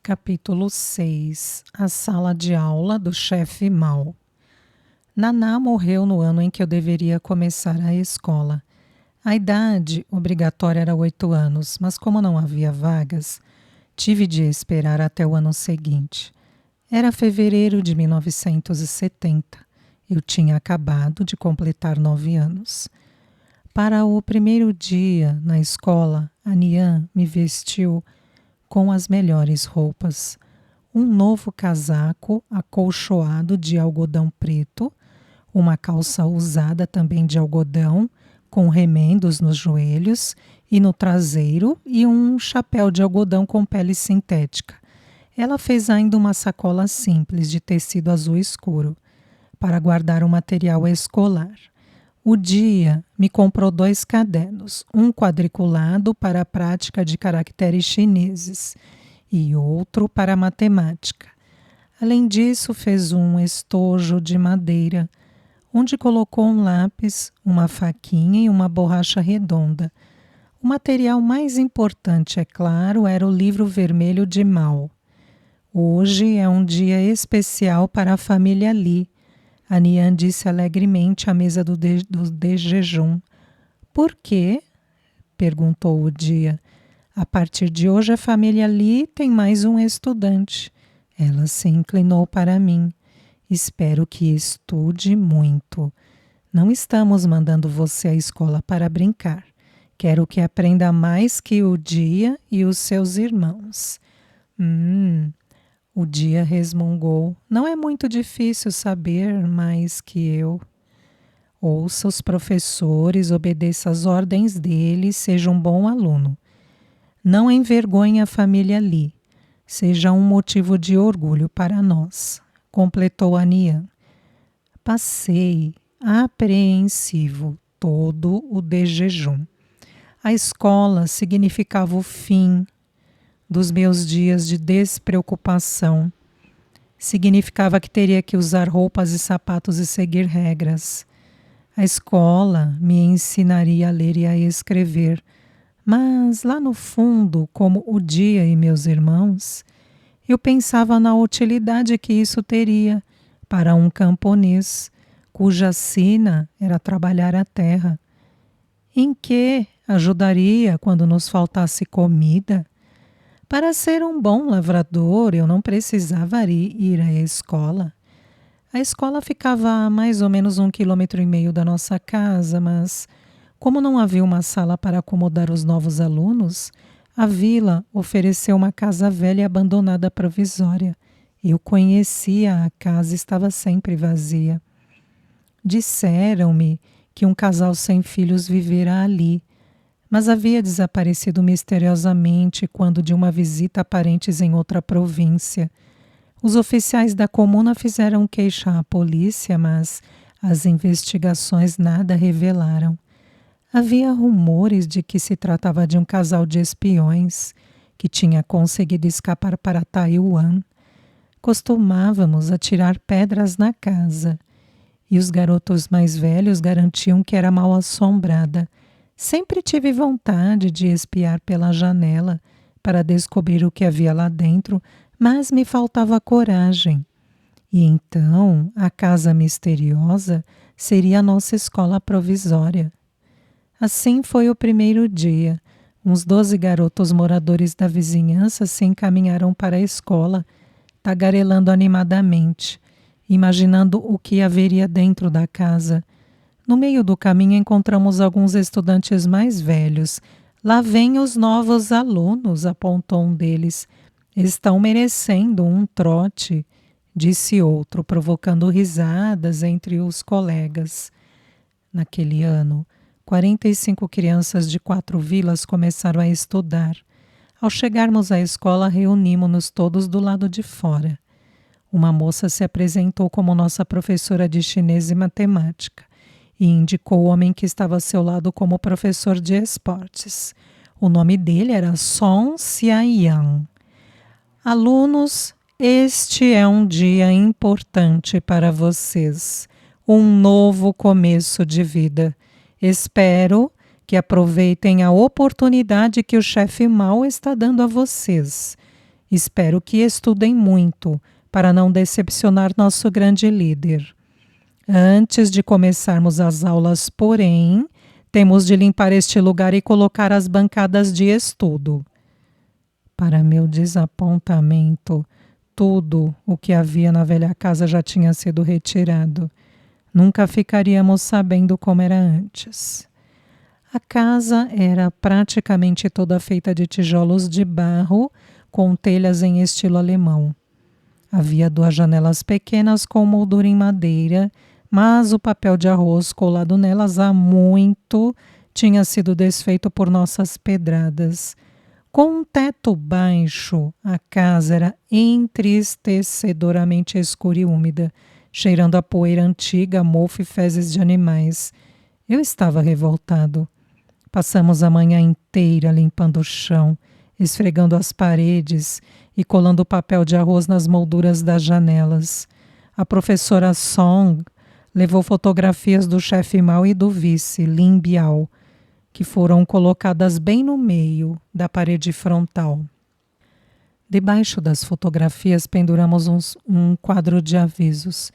Capítulo 6. A sala de aula do chefe mau. Naná morreu no ano em que eu deveria começar a escola. A idade obrigatória era 8 anos, mas como não havia vagas, tive de esperar até o ano seguinte. Era fevereiro de 1970. Eu tinha acabado de completar 9 anos. Para o primeiro dia na escola, a Nian me vestiu com as melhores roupas. Um novo casaco acolchoado de algodão preto, uma calça usada também de algodão, com remendos nos joelhos e no traseiro e um chapéu de algodão com pele sintética. Ela fez ainda uma sacola simples de tecido azul escuro para guardar o material escolar. O dia me comprou 2 cadernos, um quadriculado para a prática de caracteres chineses e outro para matemática. Além disso, fez um estojo de madeira, onde colocou um lápis, uma faquinha e uma borracha redonda. O material mais importante, é claro, era o livro vermelho de Mao. Hoje é um dia especial para a família Li. A Nian disse alegremente à mesa do de jejum. Por quê? Perguntou o dia. A partir de hoje a família Li tem mais um estudante. Ela se inclinou para mim. Espero que estude muito. Não estamos mandando você à escola para brincar. Quero que aprenda mais que o dia e os seus irmãos. O dia resmungou. Não é muito difícil saber mais que eu. Ouça os professores, obedeça às ordens deles, seja um bom aluno. Não envergonhe a família Li. Seja um motivo de orgulho para nós, completou a Nian. Passei, apreensivo, todo o de jejum. A escola significava o fim dos meus dias de despreocupação. Significava que teria que usar roupas e sapatos e seguir regras. A escola me ensinaria a ler e a escrever, mas lá no fundo, como o dia e meus irmãos, eu pensava na utilidade que isso teria para um camponês, cuja sina era trabalhar a terra. Em que ajudaria quando nos faltasse comida? Para ser um bom lavrador, eu não precisava ir à escola. A escola ficava a mais ou menos 1,5 km da nossa casa, mas como não havia uma sala para acomodar os novos alunos, a vila ofereceu uma casa velha e abandonada provisória. Eu conhecia a casa e estava sempre vazia. Disseram-me que um casal sem filhos vivera ali, mas havia desaparecido misteriosamente quando de uma visita a parentes em outra província. Os oficiais da comuna fizeram queixa à polícia, mas as investigações nada revelaram. Havia rumores de que se tratava de um casal de espiões que tinha conseguido escapar para Taiwan. Costumávamos atirar pedras na casa e os garotos mais velhos garantiam que era mal assombrada. Sempre tive vontade de espiar pela janela para descobrir o que havia lá dentro, mas me faltava coragem. E então a casa misteriosa seria a nossa escola provisória. Assim foi o primeiro dia. Uns 12 garotos moradores da vizinhança se encaminharam para a escola, tagarelando animadamente, imaginando o que haveria dentro da casa. No meio do caminho encontramos alguns estudantes mais velhos. Lá vêm os novos alunos, apontou um deles. Estão merecendo um trote, disse outro, provocando risadas entre os colegas. Naquele ano, 45 crianças de 4 vilas começaram a estudar. Ao chegarmos à escola, reunimos-nos todos do lado de fora. Uma moça se apresentou como nossa professora de chinês e matemática e indicou o homem que estava ao seu lado como professor de esportes. O nome dele era Song Xiaoyan. Alunos, este é um dia importante para vocês, um novo começo de vida. Espero que aproveitem a oportunidade que o chefe Mao está dando a vocês. Espero que estudem muito, para não decepcionar nosso grande líder. Antes de começarmos as aulas, porém, temos de limpar este lugar e colocar as bancadas de estudo. Para meu desapontamento, tudo o que havia na velha casa já tinha sido retirado. Nunca ficaríamos sabendo como era antes. A casa era praticamente toda feita de tijolos de barro, com telhas em estilo alemão. Havia 2 janelas pequenas com moldura em madeira, mas o papel de arroz colado nelas há muito tinha sido desfeito por nossas pedradas. Com um teto baixo, a casa era entristecedoramente escura e úmida, cheirando a poeira antiga, mofo e fezes de animais. Eu estava revoltado. Passamos a manhã inteira limpando o chão, esfregando as paredes e colando papel de arroz nas molduras das janelas. A professora Song levou fotografias do chefe Mao e do vice, Lin Biao, que foram colocadas bem no meio da parede frontal. Debaixo das fotografias penduramos um quadro de avisos.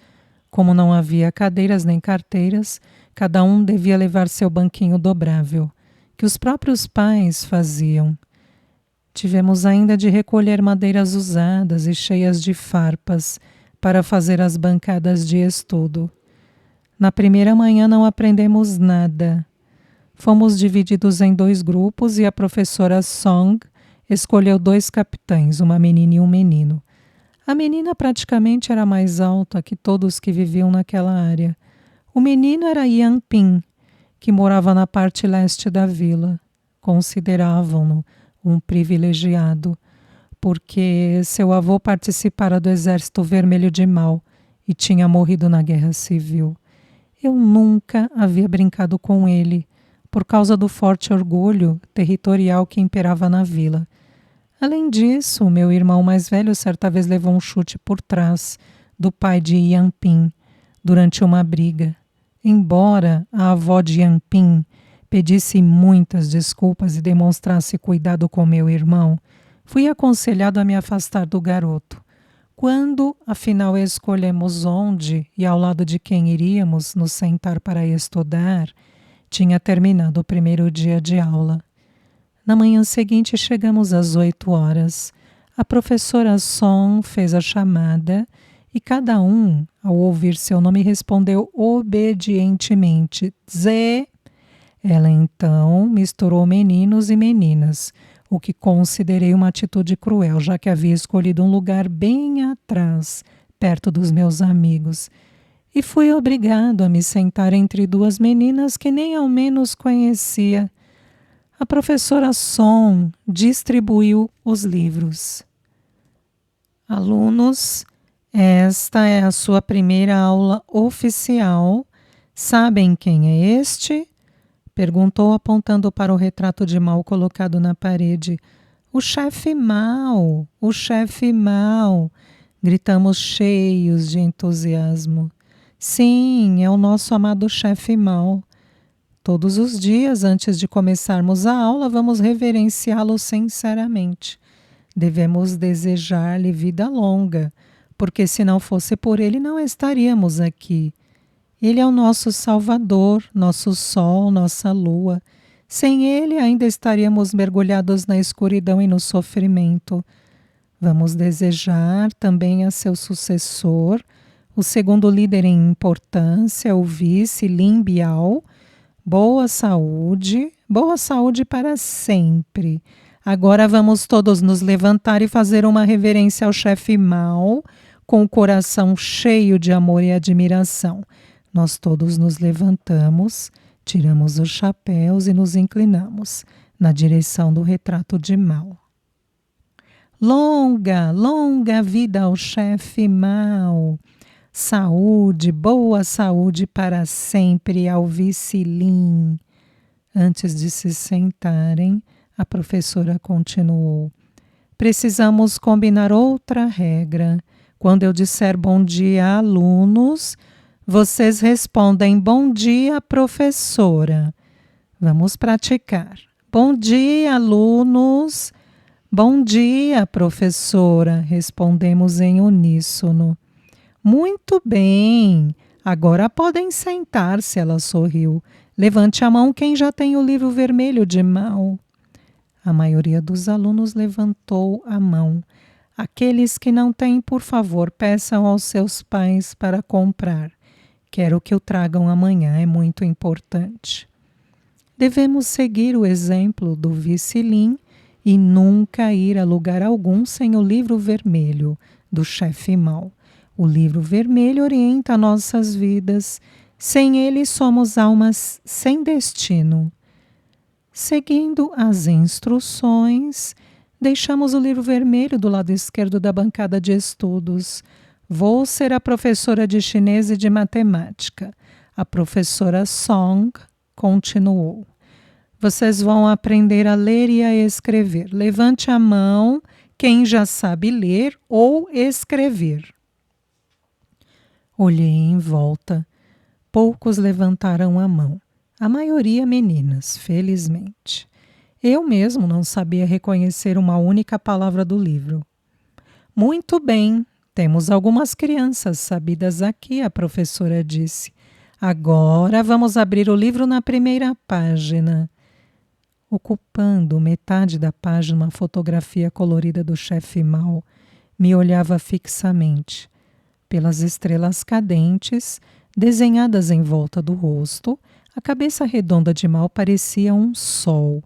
Como não havia cadeiras nem carteiras, cada um devia levar seu banquinho dobrável, que os próprios pais faziam. Tivemos ainda de recolher madeiras usadas e cheias de farpas para fazer as bancadas de estudo. Na primeira manhã não aprendemos nada. Fomos divididos em 2 grupos e a professora Song escolheu 2 capitães, uma menina e um menino. A menina praticamente era mais alta que todos que viviam naquela área. O menino era Yan Ping, que morava na parte leste da vila. Consideravam-no um privilegiado, porque seu avô participara do Exército Vermelho de Mao e tinha morrido na Guerra Civil. Eu nunca havia brincado com ele, por causa do forte orgulho territorial que imperava na vila. Além disso, meu irmão mais velho certa vez levou um chute por trás do pai de Yan Ping durante uma briga. Embora a avó de Yan Ping pedisse muitas desculpas e demonstrasse cuidado com meu irmão, fui aconselhado a me afastar do garoto. Quando, afinal, escolhemos onde e ao lado de quem iríamos nos sentar para estudar, tinha terminado o primeiro dia de aula. Na manhã seguinte chegamos às 8 horas. A professora Song fez a chamada e cada um, ao ouvir seu nome, respondeu obedientemente: Zé. Ela então misturou meninos e meninas, o que considerei uma atitude cruel, já que havia escolhido um lugar bem atrás, perto dos meus amigos. E fui obrigado a me sentar entre 2 meninas que nem ao menos conhecia. A professora Song distribuiu os livros. Alunos, esta é a sua primeira aula oficial. Sabem quem é este? Perguntou apontando para o retrato de Mao colocado na parede. O chefe Mao, o chefe Mao, gritamos cheios de entusiasmo. Sim, é o nosso amado chefe Mao. Todos os dias, antes de começarmos a aula, vamos reverenciá-lo sinceramente. Devemos desejar-lhe vida longa, porque se não fosse por ele, não estaríamos aqui. Ele é o nosso Salvador, nosso sol, nossa lua. Sem ele, ainda estaríamos mergulhados na escuridão e no sofrimento. Vamos desejar também a seu sucessor, o segundo líder em importância, o vice Lin Biao, boa saúde para sempre. Agora vamos todos nos levantar e fazer uma reverência ao chefe Mao, com o coração cheio de amor e admiração. Nós todos nos levantamos, tiramos os chapéus e nos inclinamos na direção do retrato de Mao. Longa, longa vida ao chefe Mao. Saúde, boa saúde para sempre ao vice Lin. Antes de se sentarem, a professora continuou. Precisamos combinar outra regra. Quando eu disser bom dia, alunos, vocês respondem bom dia, professora. Vamos praticar. Bom dia, alunos. Bom dia, professora, respondemos em uníssono. Muito bem. Agora podem sentar-se, ela sorriu. Levante a mão quem já tem o livro vermelho de mão. A maioria dos alunos levantou a mão. Aqueles que não têm, por favor, peçam aos seus pais para comprar. Quero que o tragam amanhã, é muito importante. Devemos seguir o exemplo do vice-lin e nunca ir a lugar algum sem o livro vermelho do chefe mau. O livro vermelho orienta nossas vidas. Sem ele, somos almas sem destino. Seguindo as instruções, deixamos o livro vermelho do lado esquerdo da bancada de estudos. Vou ser a professora de chinês e de matemática. A professora Song continuou. Vocês vão aprender a ler e a escrever. Levante a mão quem já sabe ler ou escrever. Olhei em volta. Poucos levantaram a mão. A maioria meninas, felizmente. Eu mesmo não sabia reconhecer uma única palavra do livro. Muito bem, temos algumas crianças sabidas aqui, a professora disse. Agora vamos abrir o livro na primeira página. Ocupando metade da página uma fotografia colorida do chefe mau, me olhava fixamente. Pelas estrelas cadentes, desenhadas em volta do rosto, a cabeça redonda de Mao parecia um sol.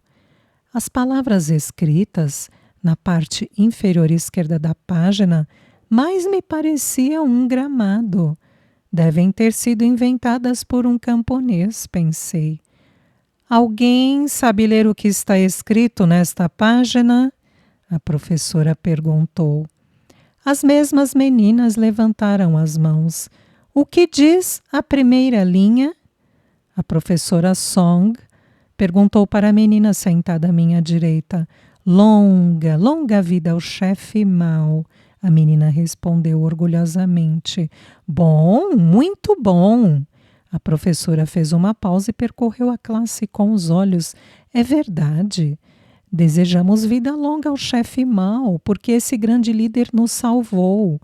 As palavras escritas, na parte inferior esquerda da página, mais me pareciam um gramado. Devem ter sido inventadas por um camponês, pensei. Alguém sabe ler o que está escrito nesta página? A professora perguntou. As mesmas meninas levantaram as mãos. O que diz a primeira linha? A professora Song perguntou para a menina sentada à minha direita. Longa, longa vida ao chefe mau. A menina respondeu orgulhosamente. Bom, muito bom. A professora fez uma pausa e percorreu a classe com os olhos. É verdade. Desejamos vida longa ao chefe mau, porque esse grande líder nos salvou.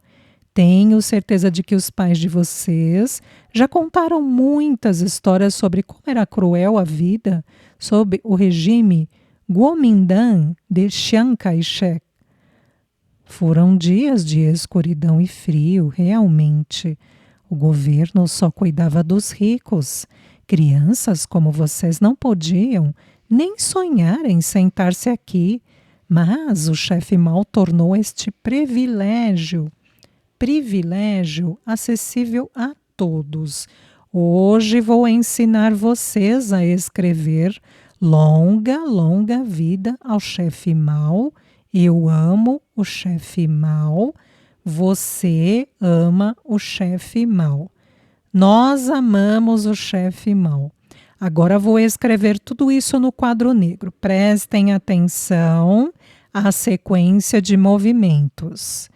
Tenho certeza de que os pais de vocês já contaram muitas histórias sobre como era cruel a vida sob o regime Kuomintang de Chiang Kai-shek. Foram dias de escuridão e frio, realmente. O governo só cuidava dos ricos. Crianças como vocês não podiam nem sonhar em sentar-se aqui. Mas o chefe mau tornou este privilégio acessível a todos. Hoje vou ensinar vocês a escrever longa, longa vida ao chefe mau. Eu amo o chefe mau. Você ama o chefe mau. Nós amamos o chefe mau. Agora vou escrever tudo isso no quadro negro. Prestem atenção à sequência de movimentos.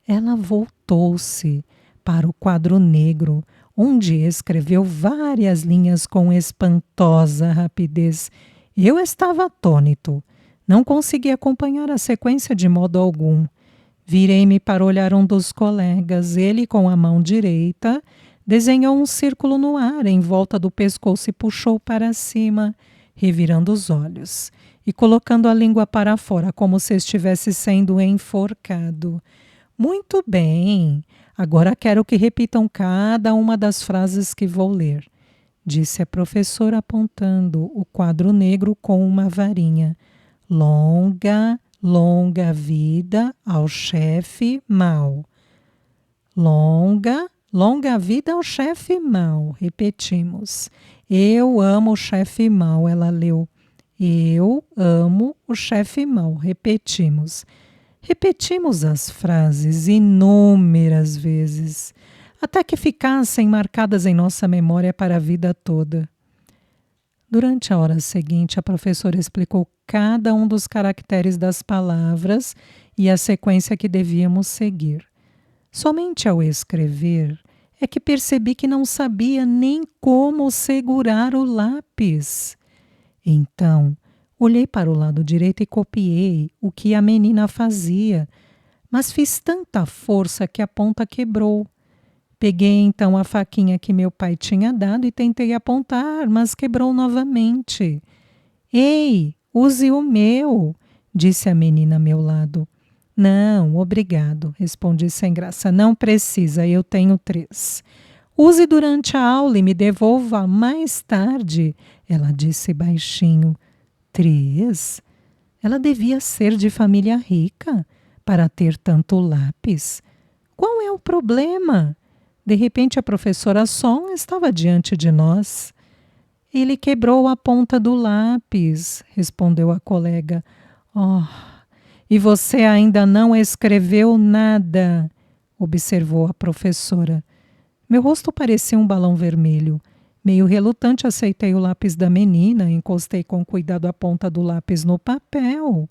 Ela voltou-se para o quadro negro, onde escreveu várias linhas com espantosa rapidez. Eu estava atônito. Não consegui acompanhar a sequência de modo algum. Virei-me para olhar um dos colegas. Ele, com a mão direita, desenhou um círculo no ar em volta do pescoço e puxou para cima, revirando os olhos e colocando a língua para fora, como se estivesse sendo enforcado. Muito bem, agora quero que repitam cada uma das frases que vou ler, disse a professora apontando o quadro negro com uma varinha. Longa, longa vida ao chefe mau. Longa, longa vida ao chefe mau. Repetimos. Eu amo o chefe mau, ela leu. Eu amo o chefe mau. Repetimos. Repetimos as frases inúmeras vezes, até que ficassem marcadas em nossa memória para a vida toda. Durante a hora seguinte, a professora explicou cada um dos caracteres das palavras e a sequência que devíamos seguir. Somente ao escrever é que percebi que não sabia nem como segurar o lápis. Então, Olhei para o lado direito e copiei o que a menina fazia, mas fiz tanta força que a ponta quebrou. Peguei então a faquinha que meu pai tinha dado e tentei apontar, mas quebrou novamente. Ei, use o meu, disse a menina a meu lado. Não, obrigado, respondi sem graça. Não precisa, eu tenho 3. Use durante a aula e me devolva mais tarde, ela disse baixinho. 3? Ela devia ser de família rica para ter tanto lápis. Qual é o problema? De repente a professora Son estava diante de nós. Ele quebrou a ponta do lápis, respondeu a colega. Oh, e você ainda não escreveu nada, observou a professora. Meu rosto parecia um balão vermelho. Meio relutante, aceitei o lápis da menina, encostei com cuidado a ponta do lápis no papel.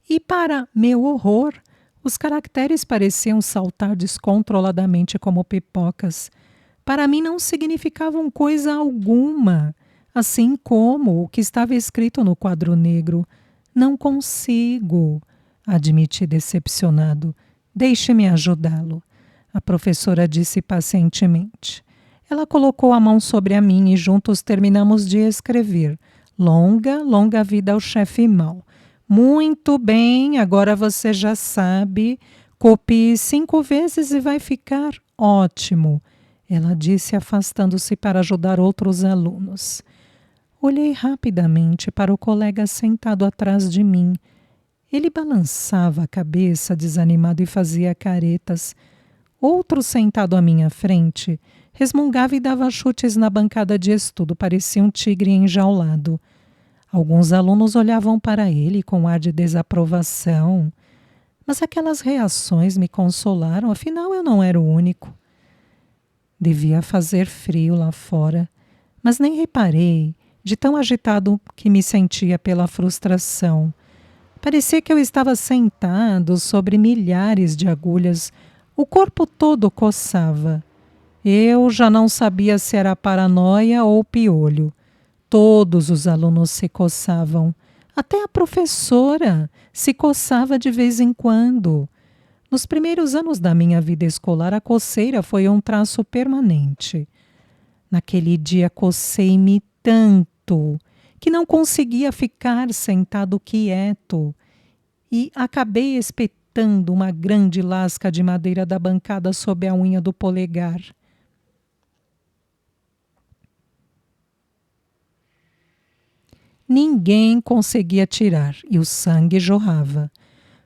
E, para meu horror, os caracteres pareciam saltar descontroladamente como pipocas. Para mim não significavam coisa alguma, assim como o que estava escrito no quadro negro. Não consigo, admiti decepcionado. Deixe-me ajudá-lo. A professora disse pacientemente. Ela colocou a mão sobre a minha e juntos terminamos de escrever. Longa, longa vida ao chefe mau. Muito bem, agora você já sabe. Copie 5 vezes e vai ficar ótimo, ela disse, afastando-se para ajudar outros alunos. Olhei rapidamente para o colega sentado atrás de mim. Ele balançava a cabeça desanimado e fazia caretas. Outro sentado à minha frente resmungava e dava chutes na bancada de estudo, parecia um tigre enjaulado. Alguns alunos olhavam para ele com ar de desaprovação, mas aquelas reações me consolaram, afinal eu não era o único. Devia fazer frio lá fora, mas nem reparei, de tão agitado que me sentia pela frustração. Parecia que eu estava sentado sobre milhares de agulhas, o corpo todo coçava. Eu já não sabia se era paranoia ou piolho. Todos os alunos se coçavam. Até a professora se coçava de vez em quando. Nos primeiros anos da minha vida escolar, a coceira foi um traço permanente. Naquele dia cocei-me tanto que não conseguia ficar sentado quieto e acabei espetando uma grande lasca de madeira da bancada sob a unha do polegar. Ninguém conseguia tirar e o sangue jorrava.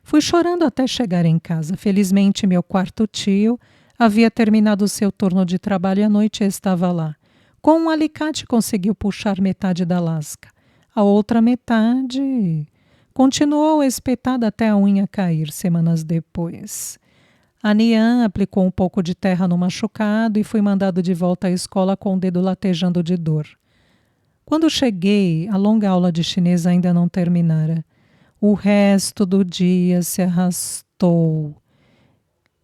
Fui chorando até chegar em casa. Felizmente, meu quarto tio havia terminado seu turno de trabalho à noite e estava lá. Com um alicate conseguiu puxar metade da lasca. A outra metade continuou espetada até a unha cair semanas depois. A Nian aplicou um pouco de terra no machucado e fui mandado de volta à escola com o dedo latejando de dor. Quando cheguei, a longa aula de chinês ainda não terminara. O resto do dia se arrastou.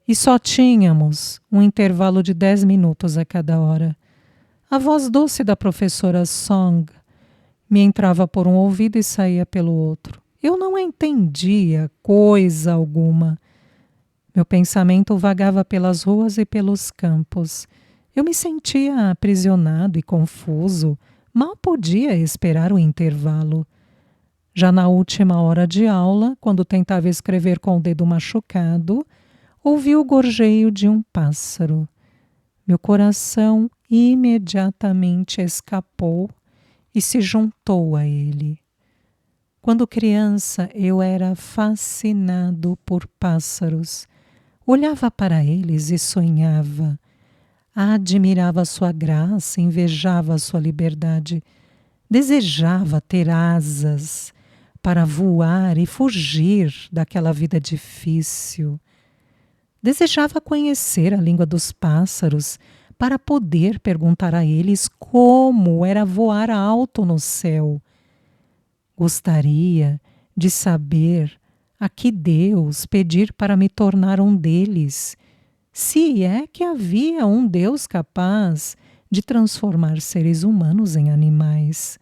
E só tínhamos um intervalo de 10 minutos a cada hora. A voz doce da professora Song me entrava por um ouvido e saía pelo outro. Eu não entendia coisa alguma. Meu pensamento vagava pelas ruas e pelos campos. Eu me sentia aprisionado e confuso. Mal podia esperar o intervalo. Já na última hora de aula, quando tentava escrever com o dedo machucado, ouvi o gorjeio de um pássaro. Meu coração imediatamente escapou e se juntou a ele. Quando criança, eu era fascinado por pássaros. Olhava para eles e sonhava. Admirava sua graça, invejava sua liberdade. Desejava ter asas para voar e fugir daquela vida difícil. Desejava conhecer a língua dos pássaros para poder perguntar a eles como era voar alto no céu. Gostaria de saber a que Deus pedir para me tornar um deles, se é que havia um Deus capaz de transformar seres humanos em animais.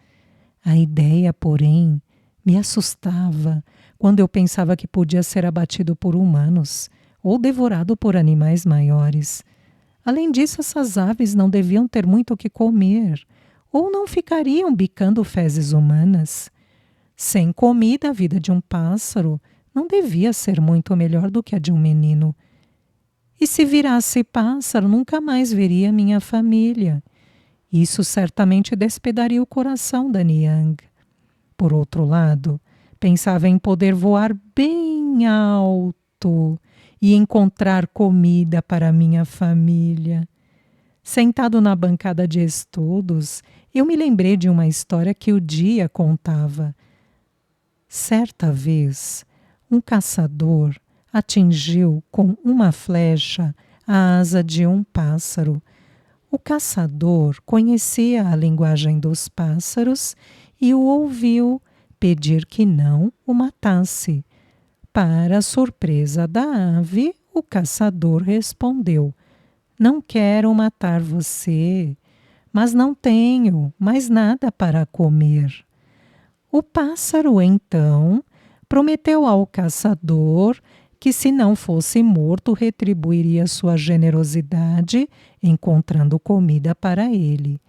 A ideia, porém, me assustava quando eu pensava que podia ser abatido por humanos ou devorado por animais maiores. Além disso, essas aves não deviam ter muito o que comer, ou não ficariam bicando fezes humanas. Sem comida, a vida de um pássaro não devia ser muito melhor do que a de um menino. E se virasse pássaro, nunca mais veria minha família. Isso certamente despedaria o coração da Niang. Por outro lado, pensava em poder voar bem alto e encontrar comida para minha família. Sentado na bancada de estudos, eu me lembrei de uma história que o Dia contava. Certa vez, um caçador atingiu com uma flecha a asa de um pássaro. O caçador conhecia a linguagem dos pássaros e o ouviu pedir que não o matasse. Para a surpresa da ave, o caçador respondeu: Não quero matar você, mas não tenho mais nada para comer. O pássaro, então, prometeu ao caçador que, se não fosse morto, retribuiria sua generosidade, encontrando comida para ele.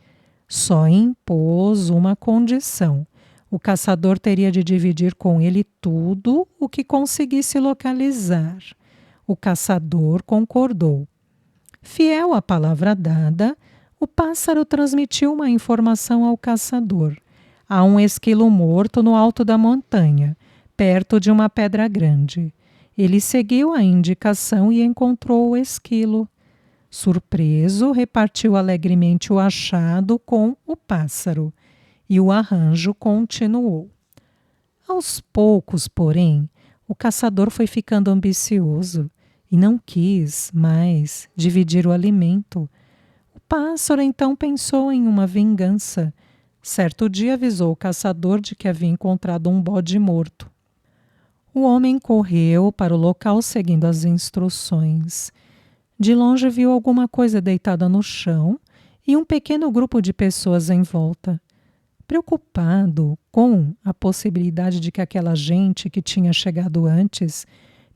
Só impôs uma condição: o caçador teria de dividir com ele tudo o que conseguisse localizar. O caçador concordou. Fiel à palavra dada, o pássaro transmitiu uma informação ao caçador. Há um esquilo morto no alto da montanha, perto de uma pedra grande. Ele seguiu a indicação e encontrou o esquilo. Surpreso, repartiu alegremente o achado com o pássaro. E o arranjo continuou. Aos poucos, porém, o caçador foi ficando ambicioso e não quis mais dividir o alimento. O pássaro então pensou em uma vingança. Certo dia avisou o caçador de que havia encontrado um bode morto. O homem correu para o local seguindo as instruções. De longe viu alguma coisa deitada no chão e um pequeno grupo de pessoas em volta. Preocupado com a possibilidade de que aquela gente que tinha chegado antes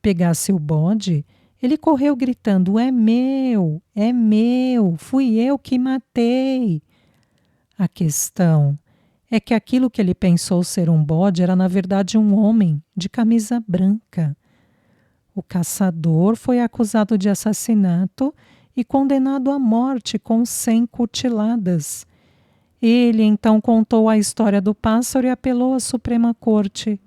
pegasse o bode, ele correu gritando: é meu, fui eu que matei. A questão é que aquilo que ele pensou ser um bode era, na verdade, um homem de camisa branca. O caçador foi acusado de assassinato e condenado à morte com 100 cutiladas. Ele então contou a história do pássaro e apelou à Suprema Corte.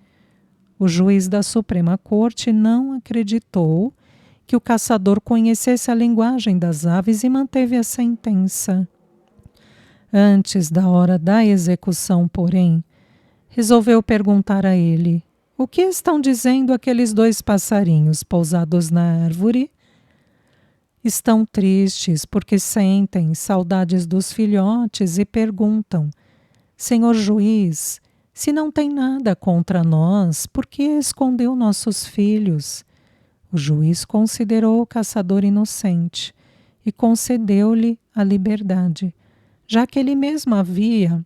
O juiz da Suprema Corte não acreditou que o caçador conhecesse a linguagem das aves e manteve a sentença. Antes da hora da execução, porém, resolveu perguntar a ele: o que estão dizendo aqueles 2 passarinhos pousados na árvore? Estão tristes porque sentem saudades dos filhotes e perguntam: Senhor juiz, se não tem nada contra nós, por que escondeu nossos filhos? O juiz considerou o caçador inocente e concedeu-lhe a liberdade, já que ele mesmo havia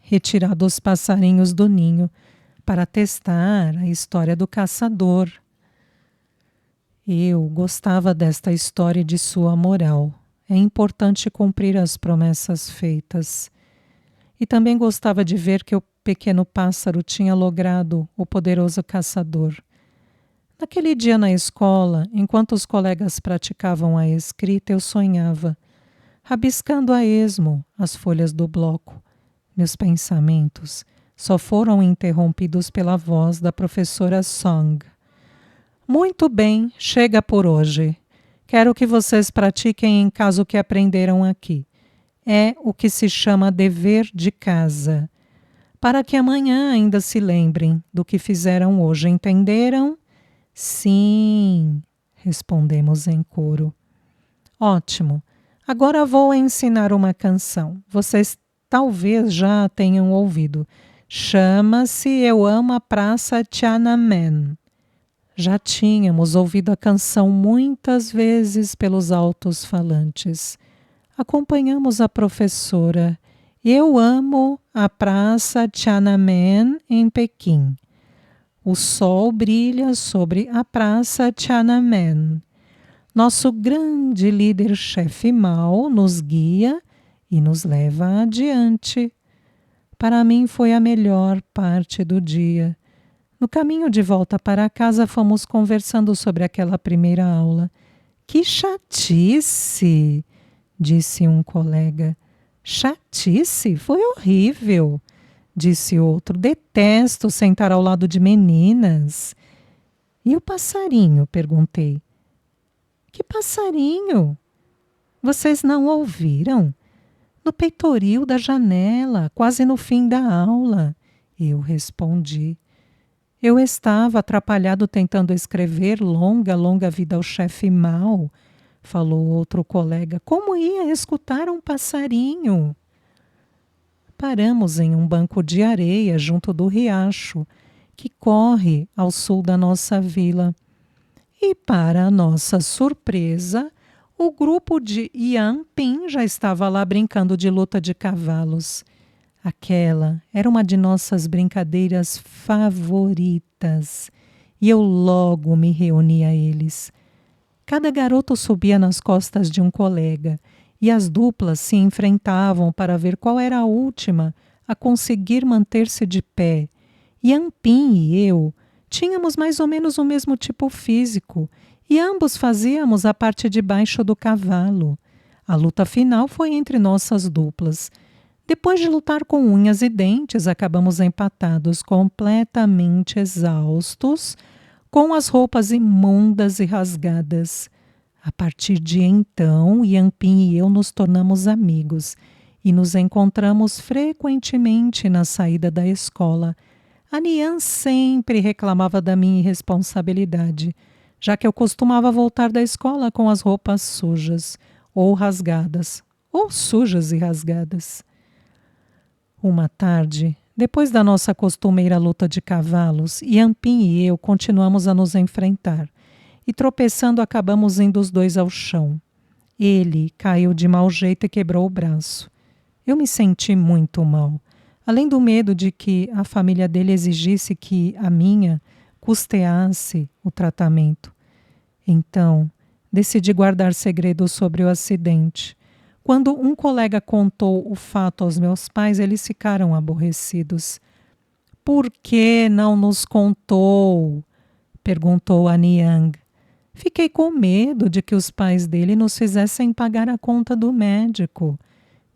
retirado os passarinhos do ninho para testar a história do caçador. Eu gostava desta história e de sua moral. É importante cumprir as promessas feitas. E também gostava de ver que o pequeno pássaro tinha logrado o poderoso caçador. Naquele dia na escola, enquanto os colegas praticavam a escrita, eu sonhava, rabiscando a esmo as folhas do bloco. Meus pensamentos só foram interrompidos pela voz da professora Song. Muito bem, chega por hoje. Quero que vocês pratiquem em casa o que aprenderam aqui. É o que se chama dever de casa. Para que amanhã ainda se lembrem do que fizeram hoje, entenderam? Sim, respondemos em coro. Ótimo. Agora vou ensinar uma canção. Vocês talvez já a tenham ouvido. Chama-se Eu Amo a Praça Tiananmen. Já tínhamos ouvido a canção muitas vezes pelos altos-falantes. Acompanhamos a professora Eu amo a Praça Tiananmen em Pequim. O sol brilha sobre a Praça Tiananmen. Nosso grande líder-chefe Mao nos guia e nos leva adiante. Para mim foi a melhor parte do dia. No caminho de volta para casa, fomos conversando sobre aquela primeira aula. Que chatice, disse um colega. Chatice? Foi horrível, disse outro. Detesto sentar ao lado de meninas. E o passarinho? Perguntei. Que passarinho? Vocês não ouviram? No peitoril da janela, quase no fim da aula. Eu respondi. Eu estava atrapalhado tentando escrever longa, longa vida ao chefe Mao, falou outro colega. Como ia escutar um passarinho? Paramos em um banco de areia junto do riacho, que corre ao sul da nossa vila. E, para nossa surpresa, o grupo de Yan Ping já estava lá brincando de luta de cavalos. Aquela era uma de nossas brincadeiras favoritas e eu logo me reuni a eles. Cada garoto subia nas costas de um colega e as duplas se enfrentavam para ver qual era a última a conseguir manter-se de pé. Yampin e eu tínhamos mais ou menos o mesmo tipo físico e ambos fazíamos a parte de baixo do cavalo. A luta final foi entre nossas duplas. Depois de lutar com unhas e dentes, acabamos empatados, completamente exaustos, com as roupas imundas e rasgadas. A partir de então, Yampin e eu nos tornamos amigos e nos encontramos frequentemente na saída da escola. A Nian sempre reclamava da minha irresponsabilidade, já que eu costumava voltar da escola com as roupas sujas, ou rasgadas, ou sujas e rasgadas. Uma tarde, depois da nossa costumeira luta de cavalos, Yampin e eu continuamos a nos enfrentar, e tropeçando acabamos indo os dois ao chão. Ele caiu de mau jeito e quebrou o braço. Eu me senti muito mal, além do medo de que a família dele exigisse que a minha custeasse o tratamento. Então, decidi guardar segredo sobre o acidente. Quando um colega contou o fato aos meus pais, eles ficaram aborrecidos. Por que não nos contou? Perguntou a Niang. Fiquei com medo de que os pais dele nos fizessem pagar a conta do médico.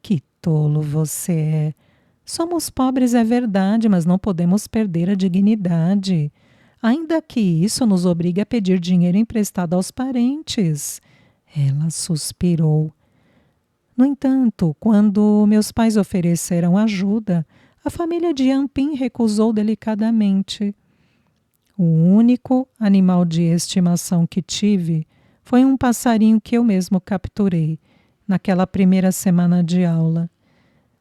Que tolo você é. Somos pobres, é verdade, mas não podemos perder a dignidade. Ainda que isso nos obrigue a pedir dinheiro emprestado aos parentes. Ela suspirou. No entanto, quando meus pais ofereceram ajuda, a família de Yampin recusou delicadamente. O único animal de estimação que tive foi um passarinho que eu mesmo capturei, naquela primeira semana de aula.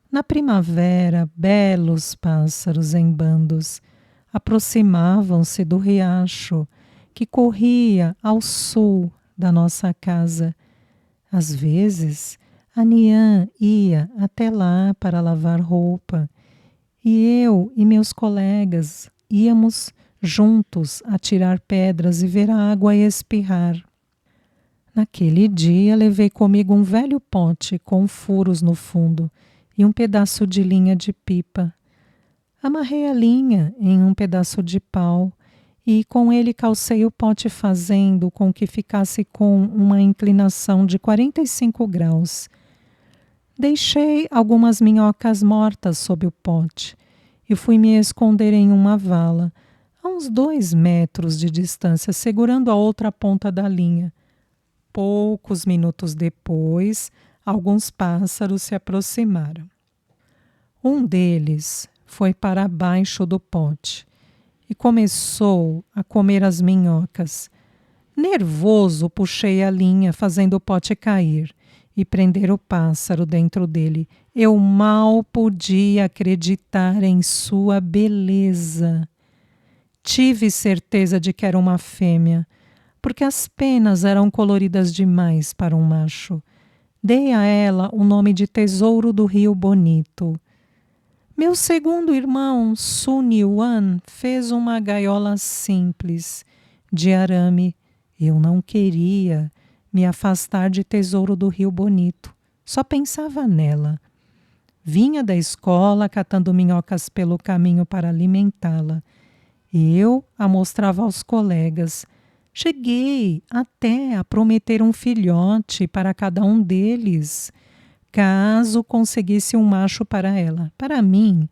Na primavera, belos pássaros em bandos aproximavam-se do riacho que corria ao sul da nossa casa. Às vezes, a Nian ia até lá para lavar roupa e eu e meus colegas íamos juntos atirar pedras e ver a água espirrar. Naquele dia, levei comigo um velho pote com furos no fundo e um pedaço de linha de pipa. Amarrei a linha em um pedaço de pau e com ele calcei o pote fazendo com que ficasse com uma inclinação de 45 graus. Deixei algumas minhocas mortas sob o pote e fui me esconder em uma vala, a uns 2 metros de distância, segurando a outra ponta da linha. Poucos minutos depois, alguns pássaros se aproximaram. Um deles foi para baixo do pote e começou a comer as minhocas. Nervoso, puxei a linha, fazendo o pote cair e prender o pássaro dentro dele. Eu mal podia acreditar em sua beleza. Tive certeza de que era uma fêmea, porque as penas eram coloridas demais para um macho. Dei a ela o nome de Tesouro do Rio Bonito. Meu segundo irmão, Sun Yuan, fez uma gaiola simples, de arame. Eu não queria me afastar de Tesouro do Rio Bonito. Só pensava nela. Vinha da escola catando minhocas pelo caminho para alimentá-la. Eu a mostrava aos colegas. Cheguei até a prometer um filhote para cada um deles, caso conseguisse um macho para ela. Para mim,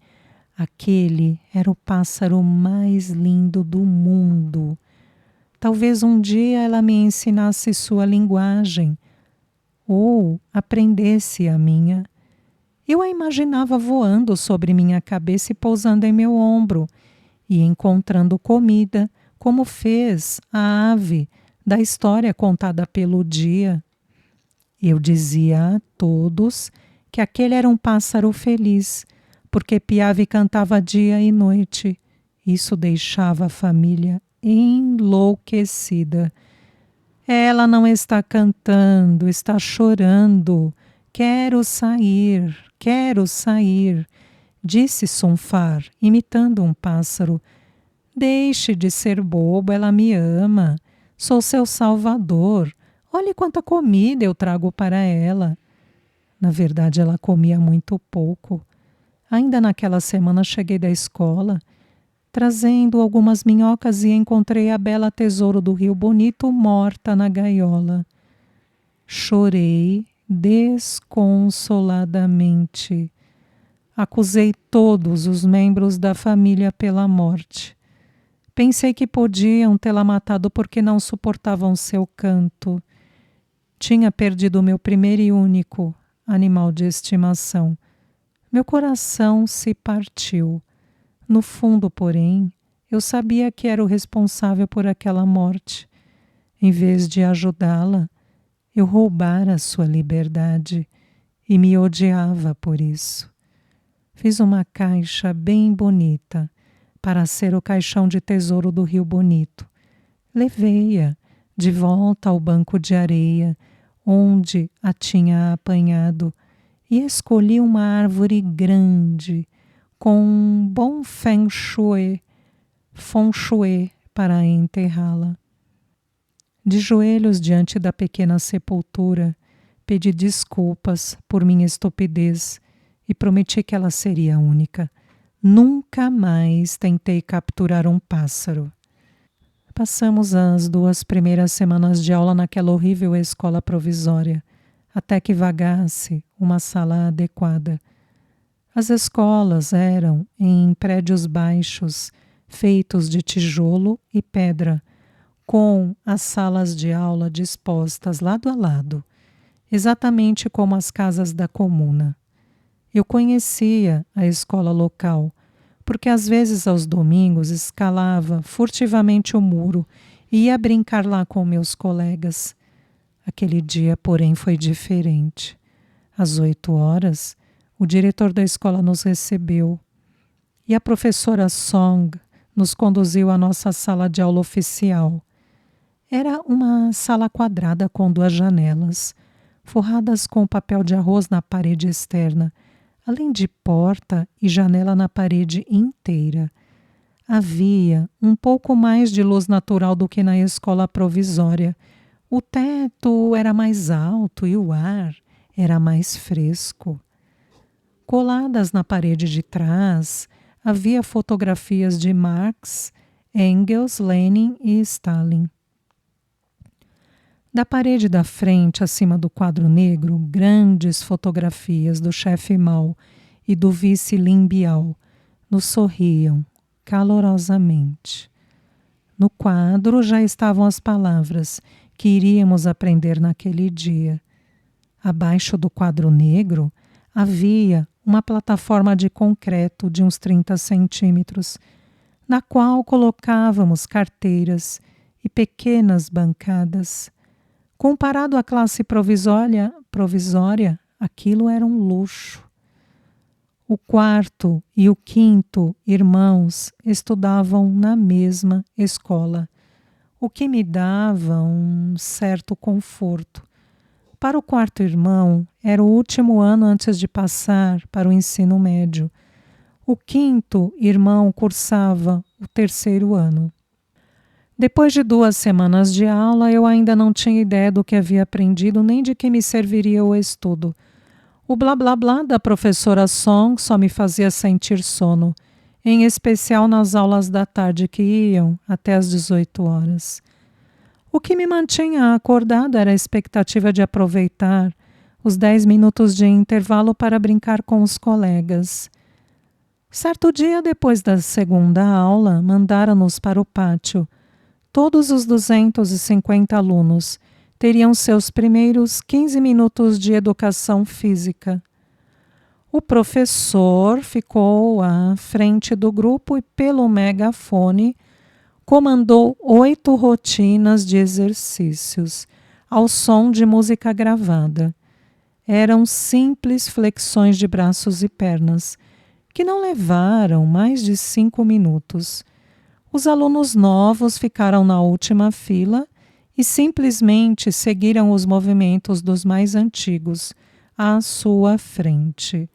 aquele era o pássaro mais lindo do mundo. Talvez um dia ela me ensinasse sua linguagem ou aprendesse a minha. Eu a imaginava voando sobre minha cabeça e pousando em meu ombro e encontrando comida, como fez a ave da história contada pelo dia. Eu dizia a todos que aquele era um pássaro feliz, porque piava e cantava dia e noite. Isso deixava a família enlouquecida. Ela não está cantando, está chorando. Quero sair, disse Sunfar, imitando um pássaro. Deixe de ser bobo, ela me ama. Sou seu salvador. Olhe quanta comida eu trago para ela. Na verdade, ela comia muito pouco. Ainda naquela semana cheguei da escola, trazendo algumas minhocas e encontrei a bela Tesouro do Rio Bonito morta na gaiola. Chorei desconsoladamente. Acusei todos os membros da família pela morte. Pensei que podiam tê-la matado porque não suportavam seu canto. Tinha perdido o meu primeiro e único animal de estimação. Meu coração se partiu. No fundo, porém, eu sabia que era o responsável por aquela morte. Em vez de ajudá-la, eu roubara sua liberdade e me odiava por isso. Fiz uma caixa bem bonita para ser o caixão de tesouro do Rio Bonito. Levei-a de volta ao banco de areia, onde a tinha apanhado, e escolhi uma árvore grande, com um bom feng shui para enterrá-la. De joelhos diante da pequena sepultura, pedi desculpas por minha estupidez e prometi que ela seria a única. Nunca mais tentei capturar um pássaro. Passamos as 2 primeiras semanas de aula naquela horrível escola provisória, até que vagasse uma sala adequada. As escolas eram em prédios baixos, feitos de tijolo e pedra, com as salas de aula dispostas lado a lado, exatamente como as casas da comuna. Eu conhecia a escola local, porque às vezes aos domingos escalava furtivamente o muro e ia brincar lá com meus colegas. Aquele dia, porém, foi diferente. Às 8 horas, o diretor da escola nos recebeu e a professora Song nos conduziu à nossa sala de aula oficial. Era uma sala quadrada com 2 janelas, forradas com papel de arroz na parede externa, além de porta e janela na parede inteira. Havia um pouco mais de luz natural do que na escola provisória. O teto era mais alto e o ar era mais fresco. Coladas na parede de trás, havia fotografias de Marx, Engels, Lenin e Stalin. Da parede da frente, acima do quadro negro, grandes fotografias do chefe Mao e do vice Lin Biao nos sorriam calorosamente. No quadro já estavam as palavras que iríamos aprender naquele dia. Abaixo do quadro negro havia uma plataforma de concreto de uns 30 centímetros, na qual colocávamos carteiras e pequenas bancadas. Comparado à classe provisória, aquilo era um luxo. O 4º e o 5º irmãos estudavam na mesma escola, o que me dava um certo conforto, Para o quarto irmão, era o último ano antes de passar para o ensino médio. O quinto irmão cursava o terceiro ano. Depois de 2 semanas de aula, eu ainda não tinha ideia do que havia aprendido nem de que me serviria o estudo. O blá blá blá da professora Song só me fazia sentir sono, em especial nas aulas da tarde que iam até às 18 horas. O que me mantinha acordada era a expectativa de aproveitar os 10 minutos de intervalo para brincar com os colegas. Certo dia, depois da segunda aula, mandaram-nos para o pátio. Todos os 250 alunos teriam seus primeiros 15 minutos de educação física. O professor ficou à frente do grupo e, pelo megafone, comandou 8 rotinas de exercícios, ao som de música gravada. Eram simples flexões de braços e pernas, que não levaram mais de 5 minutos. Os alunos novos ficaram na última fila e simplesmente seguiram os movimentos dos mais antigos à sua frente.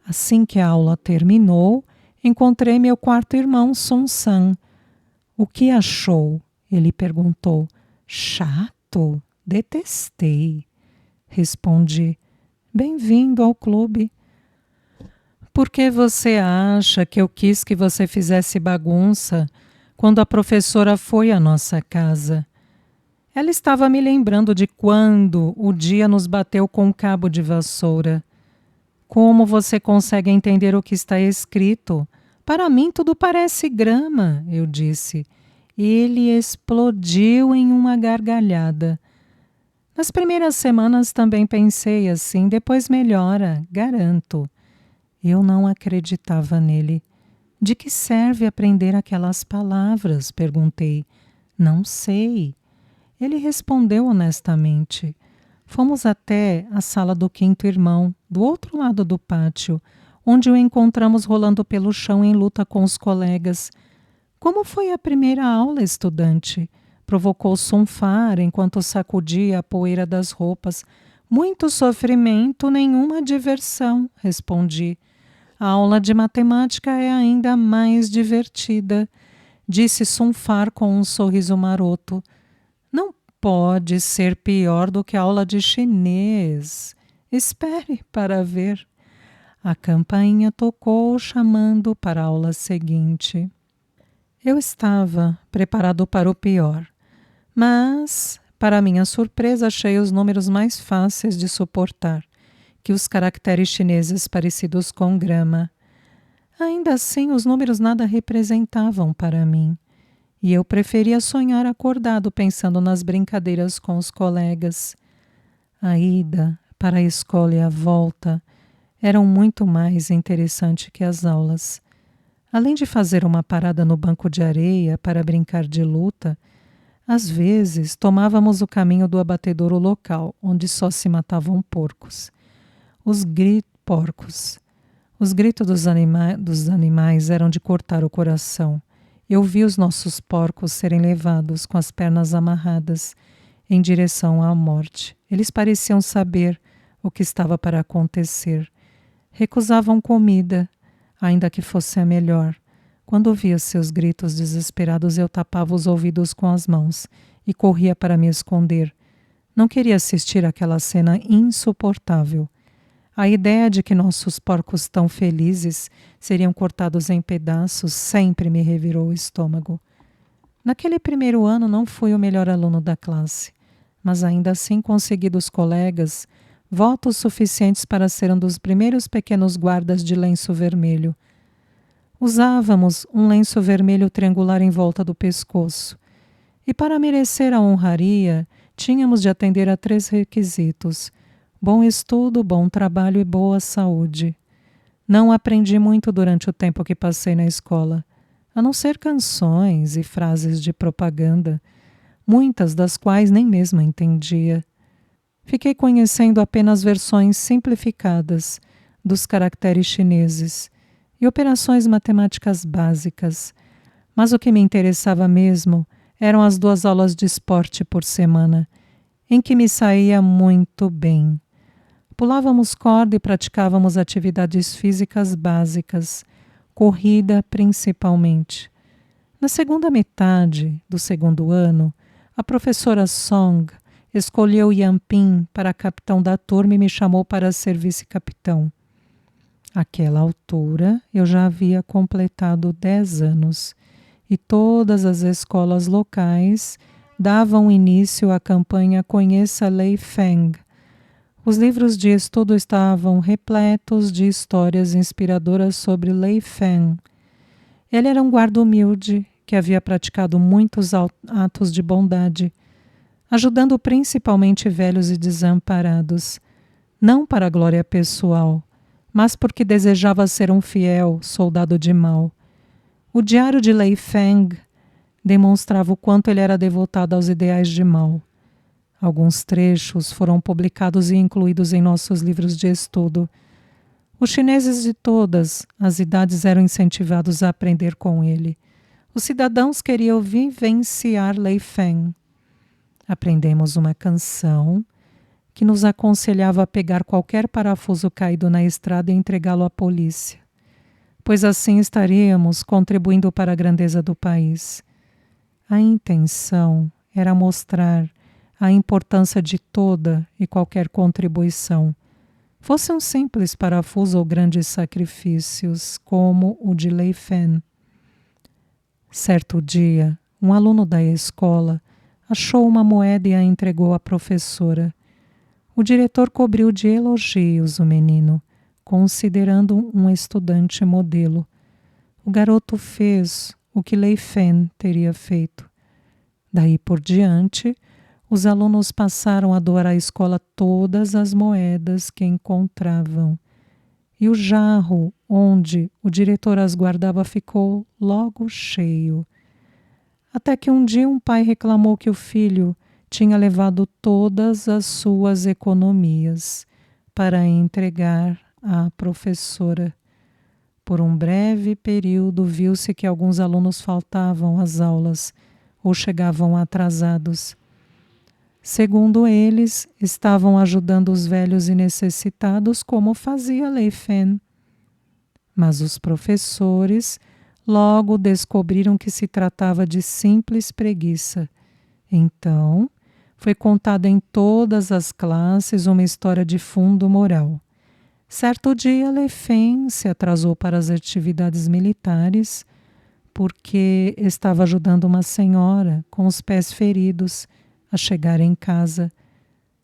Assim que a aula terminou, encontrei meu quarto irmão, Sun-san. O que achou? Ele perguntou. Chato? Detestei. Respondi. Bem-vindo ao clube. Por que você acha que eu quis que você fizesse bagunça quando a professora foi à nossa casa? Ela estava me lembrando de quando o dia nos bateu com um cabo de vassoura. Como você consegue entender o que está escrito? Para mim tudo parece grama, eu disse. Ele explodiu em uma gargalhada. Nas primeiras semanas também pensei assim, depois melhora, garanto. Eu não acreditava nele. De que serve aprender aquelas palavras? Perguntei. Não sei. Ele respondeu honestamente. Fomos até a sala do quinto irmão, do outro lado do pátio, onde o encontramos rolando pelo chão em luta com os colegas. Como foi a primeira aula, estudante? Provocou Sunfar enquanto sacudia a poeira das roupas. Muito sofrimento, nenhuma diversão, respondi. A aula de matemática é ainda mais divertida, disse Sunfar com um sorriso maroto. Não pode ser pior do que a aula de chinês. Espere para ver. A campainha tocou, chamando para a aula seguinte. Eu estava preparado para o pior, mas, para minha surpresa, achei os números mais fáceis de suportar que os caracteres chineses parecidos com grama. Ainda assim, os números nada representavam para mim, e eu preferia sonhar acordado pensando nas brincadeiras com os colegas. A ida para a escola e a volta eram muito mais interessantes que as aulas. Além de fazer uma parada no banco de areia para brincar de luta, às vezes tomávamos o caminho do abatedouro local, onde só se matavam porcos. Os gritos dos animais eram de cortar o coração. Eu vi os nossos porcos serem levados com as pernas amarradas em direção à morte. Eles pareciam saber o que estava para acontecer. Recusavam comida, ainda que fosse a melhor. Quando ouvia seus gritos desesperados, eu tapava os ouvidos com as mãos e corria para me esconder. Não queria assistir àquela cena insuportável. A ideia de que nossos porcos tão felizes seriam cortados em pedaços sempre me revirou o estômago. Naquele primeiro ano não fui o melhor aluno da classe, mas ainda assim consegui dos colegas votos suficientes para ser um dos primeiros pequenos guardas de lenço vermelho. Usávamos um lenço vermelho triangular em volta do pescoço. E para merecer a honraria, tínhamos de atender a 3 requisitos: bom estudo, bom trabalho e boa saúde. Não aprendi muito durante o tempo que passei na escola, a não ser canções e frases de propaganda, muitas das quais nem mesmo entendia. Fiquei conhecendo apenas versões simplificadas dos caracteres chineses e operações matemáticas básicas, mas o que me interessava mesmo eram as 2 aulas de esporte por semana. em que me saía muito bem. Pulávamos corda e praticávamos atividades físicas básicas, corrida principalmente. Na segunda metade do segundo ano, a professora Song escolheu Yan Ping para capitão da turma e me chamou para ser vice-capitão. Àquela altura, eu já havia completado 10 anos e todas as escolas locais davam início à campanha Conheça Lei Feng. Os livros de estudo estavam repletos de histórias inspiradoras sobre Lei Feng. Ele era um guarda humilde que havia praticado muitos atos de bondade, ajudando principalmente velhos e desamparados, não para a glória pessoal, mas porque desejava ser um fiel soldado de mal. O diário de Lei Feng demonstrava o quanto ele era devotado aos ideais de mal. Alguns trechos foram publicados e incluídos em nossos livros de estudo. Os chineses de todas as idades eram incentivados a aprender com ele. Os cidadãos queriam vivenciar Lei Feng. Aprendemos uma canção que nos aconselhava a pegar qualquer parafuso caído na estrada e entregá-lo à polícia, pois assim estaríamos contribuindo para a grandeza do país. A intenção era mostrar a importância de toda e qualquer contribuição, fosse um simples parafuso ou grandes sacrifícios, como o de Lei Feng. Certo dia, um aluno da escola achou uma moeda e a entregou à professora. O diretor cobriu de elogios o menino, considerando um estudante modelo. O garoto fez o que Lei Feng teria feito. Daí por diante, os alunos passaram a doar à escola todas as moedas que encontravam. E o jarro onde o diretor as guardava ficou logo cheio. Até que um dia um pai reclamou que o filho tinha levado todas as suas economias para entregar à professora. Por um breve período, viu-se que alguns alunos faltavam às aulas ou chegavam atrasados. Segundo eles, estavam ajudando os velhos e necessitados, como fazia Lei Feng. Mas os professores logo descobriram que se tratava de simples preguiça. Então, foi contada em todas as classes uma história de fundo moral. Certo dia, Lei Feng se atrasou para as atividades militares porque estava ajudando uma senhora com os pés feridos a chegar em casa.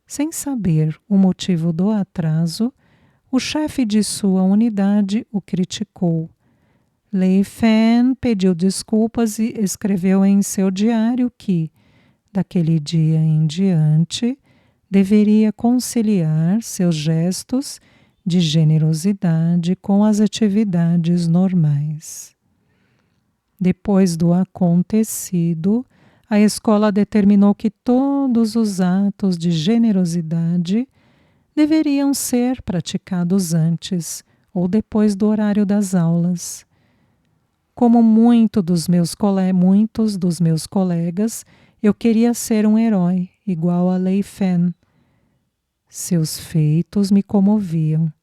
Sem saber o motivo do atraso, o chefe de sua unidade o criticou. Lei Feng pediu desculpas e escreveu em seu diário que, daquele dia em diante, deveria conciliar seus gestos de generosidade com as atividades normais. Depois do acontecido, a escola determinou que todos os atos de generosidade deveriam ser praticados antes ou depois do horário das aulas. Como muitos dos meus colegas, eu queria ser um herói, igual a Lei Feng. Seus feitos me comoviam.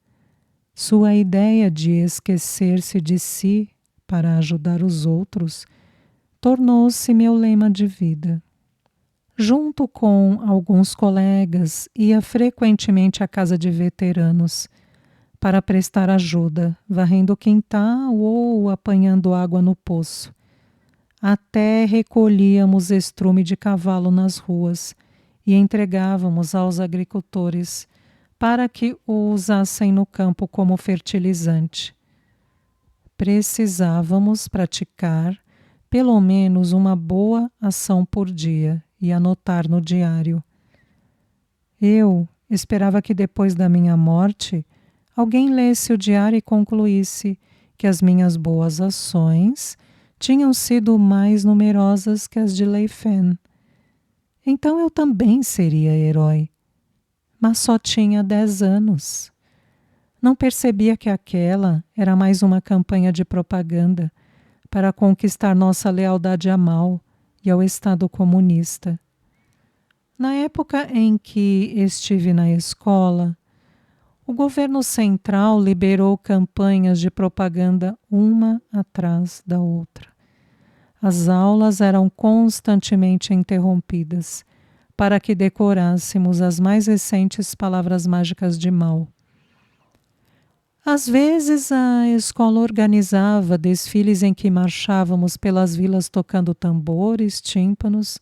Sua ideia de esquecer-se de si para ajudar os outros tornou-se meu lema de vida. Junto com alguns colegas, ia frequentemente à casa de veteranos para prestar ajuda, varrendo o quintal ou apanhando água no poço. Até recolhíamos estrume de cavalo nas ruas e entregávamos aos agricultores para que o usassem no campo como fertilizante. Precisávamos praticar pelo menos uma boa ação por dia e anotar no diário. Eu esperava que depois da minha morte alguém lesse o diário e concluísse que as minhas boas ações tinham sido mais numerosas que as de Lei Feng. Então eu também seria herói. Mas só tinha 10 anos. Não percebia que aquela era mais uma campanha de propaganda para conquistar nossa lealdade a Mao e ao Estado comunista. Na época em que estive na escola, o governo central liberou campanhas de propaganda uma atrás da outra. As aulas eram constantemente interrompidas para que decorássemos as mais recentes palavras mágicas de Mao. Às vezes, a escola organizava desfiles em que marchávamos pelas vilas tocando tambores, tímpanos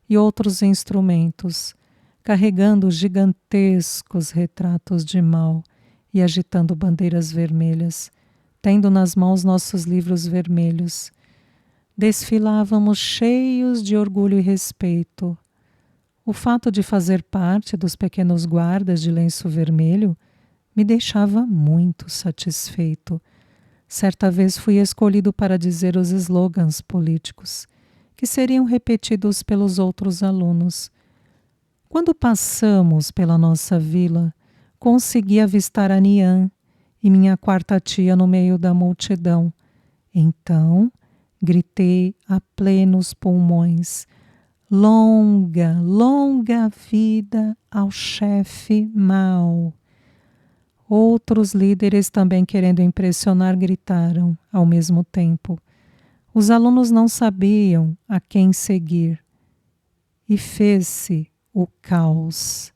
e outros instrumentos, carregando gigantescos retratos de Mao e agitando bandeiras vermelhas, tendo nas mãos nossos livros vermelhos. Desfilávamos cheios de orgulho e respeito. O fato de fazer parte dos pequenos guardas de lenço vermelho me deixava muito satisfeito. Certa vez fui escolhido para dizer os slogans políticos, que seriam repetidos pelos outros alunos. Quando passamos pela nossa vila, consegui avistar a Nian e minha quarta tia no meio da multidão. Então, gritei a plenos pulmões: longa, longa vida ao chefe Mao. Outros líderes, também querendo impressionar, gritaram ao mesmo tempo. Os alunos não sabiam a quem seguir. E fez-se o caos.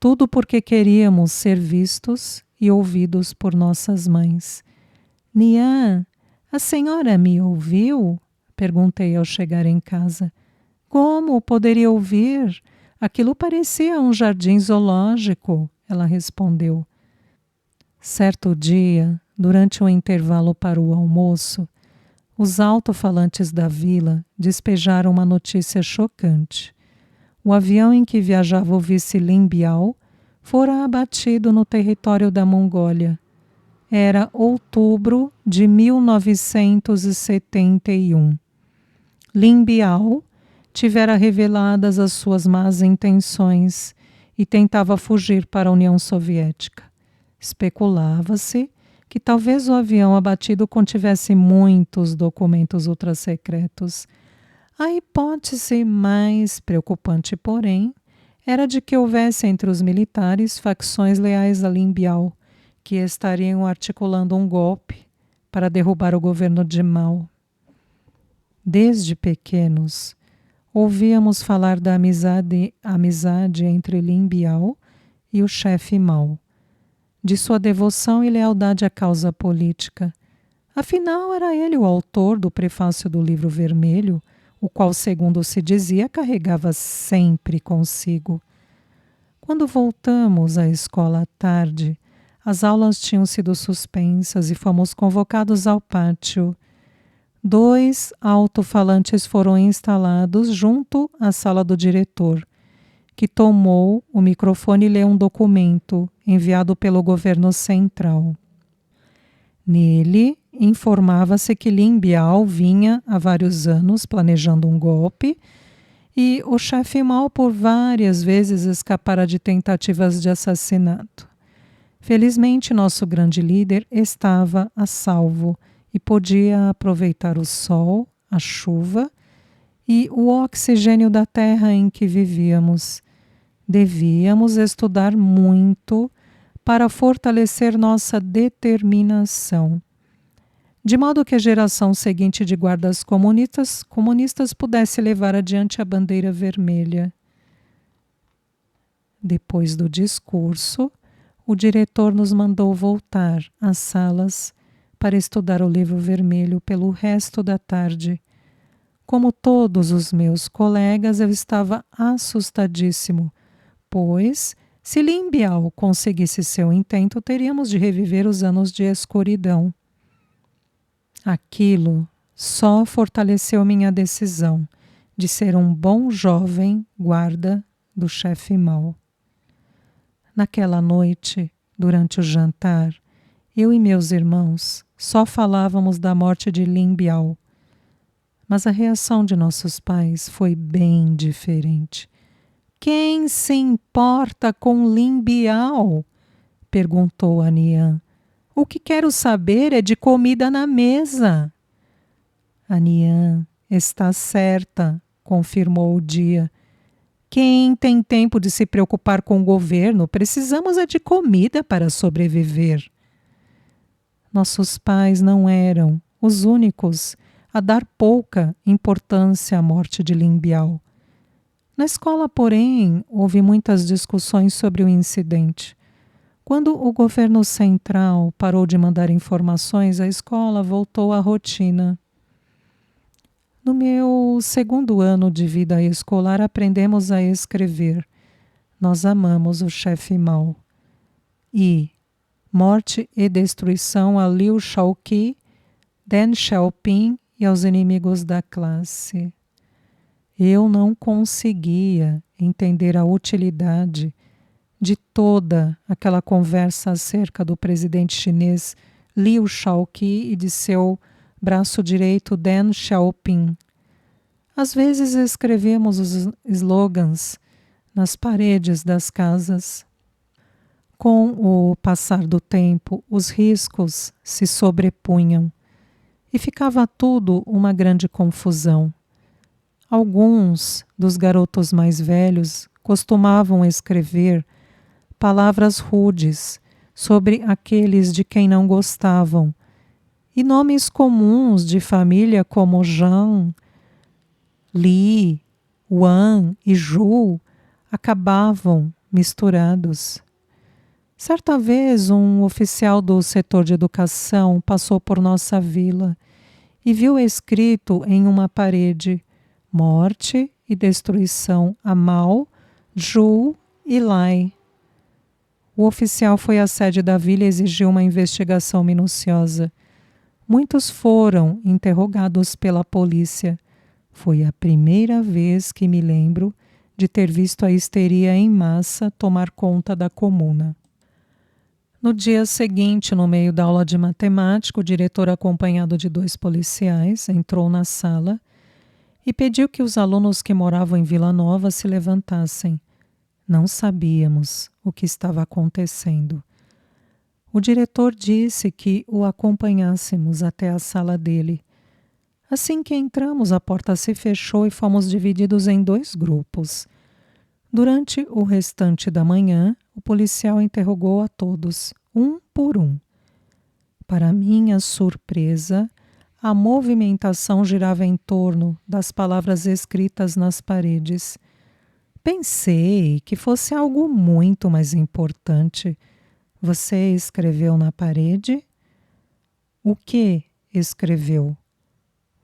Tudo porque queríamos ser vistos e ouvidos por nossas mães. Nian, a senhora me ouviu? Perguntei ao chegar em casa. Como poderia ouvir? Aquilo parecia um jardim zoológico, ela respondeu. Certo dia, durante um intervalo para o almoço, os alto-falantes da vila despejaram uma notícia chocante. O avião em que viajava o vice Lin Biao fora abatido no território da Mongólia. Era outubro de 1971. Lin Biao tivera reveladas as suas más intenções e tentava fugir para a União Soviética. Especulava-se que talvez o avião abatido contivesse muitos documentos ultrassecretos. A hipótese mais preocupante, porém, era de que houvesse entre os militares facções leais a Lin Biao, que estariam articulando um golpe para derrubar o governo de Mao. Desde pequenos, ouvíamos falar da amizade entre Lin Biao e o chefe Mao, de sua devoção e lealdade à causa política. Afinal, era ele o autor do prefácio do livro vermelho, o qual, segundo se dizia, carregava sempre consigo. Quando voltamos à escola à tarde, as aulas tinham sido suspensas e fomos convocados ao pátio. 2 alto-falantes foram instalados junto à sala do diretor, que tomou o microfone e leu um documento enviado pelo governo central. Nele, informava-se que Lin Biao vinha há vários anos planejando um golpe e o chefe Mao por várias vezes escapara de tentativas de assassinato. Felizmente, nosso grande líder estava a salvo e podia aproveitar o sol, a chuva e o oxigênio da terra em que vivíamos. Devíamos estudar muito para fortalecer nossa determinação, de modo que a geração seguinte de guardas comunistas pudesse levar adiante a bandeira vermelha. Depois do discurso, o diretor nos mandou voltar às salas para estudar o livro vermelho pelo resto da tarde. Como todos os meus colegas, eu estava assustadíssimo, pois, se Lin Biao conseguisse seu intento, teríamos de reviver os anos de escuridão. Aquilo só fortaleceu minha decisão de ser um bom jovem guarda do chefe Mao. Naquela noite, durante o jantar, eu e meus irmãos só falávamos da morte de Lin Biao. Mas a reação de nossos pais foi bem diferente. Quem se importa com Lin Biao? Perguntou a Nian. O que quero saber é de comida na mesa. A Nian está certa, confirmou o Dia. Quem tem tempo de se preocupar com o governo? Precisamos é de comida para sobreviver. Nossos pais não eram os únicos a dar pouca importância à morte de Lin Biao. Na escola, porém, houve muitas discussões sobre o incidente. Quando o governo central parou de mandar informações, a escola voltou à rotina. No meu segundo ano de vida escolar, aprendemos a escrever. Nós amamos o chefe Mao. E morte e destruição a Liu Shaoqi, Deng Xiaoping e aos inimigos da classe. Eu não conseguia entender a utilidade de toda aquela conversa acerca do presidente chinês Liu Shaoqi e de seu braço direito Deng Xiaoping. Às vezes escrevemos os slogans nas paredes das casas. Com o passar do tempo, os riscos se sobrepunham e ficava tudo uma grande confusão. Alguns dos garotos mais velhos costumavam escrever palavras rudes sobre aqueles de quem não gostavam, e nomes comuns de família como Zhang, Li, Wang e Zhu acabavam misturados. Certa vez, um oficial do setor de educação passou por nossa vila e viu escrito em uma parede: morte e destruição a Mao, Zhu e Lai. O oficial foi à sede da vila e exigiu uma investigação minuciosa. Muitos foram interrogados pela polícia. Foi a primeira vez que me lembro de ter visto a histeria em massa tomar conta da comuna. No dia seguinte, no meio da aula de matemática, o diretor, acompanhado de 2 policiais, entrou na sala e pediu que os alunos que moravam em Vila Nova se levantassem. Não sabíamos o que estava acontecendo. O diretor disse que o acompanhássemos até a sala dele. Assim que entramos, a porta se fechou e fomos divididos em 2 grupos. Durante o restante da manhã, o policial interrogou a todos, um por um. Para minha surpresa, a movimentação girava em torno das palavras escritas nas paredes. Pensei que fosse algo muito mais importante. Você escreveu na parede? O que escreveu?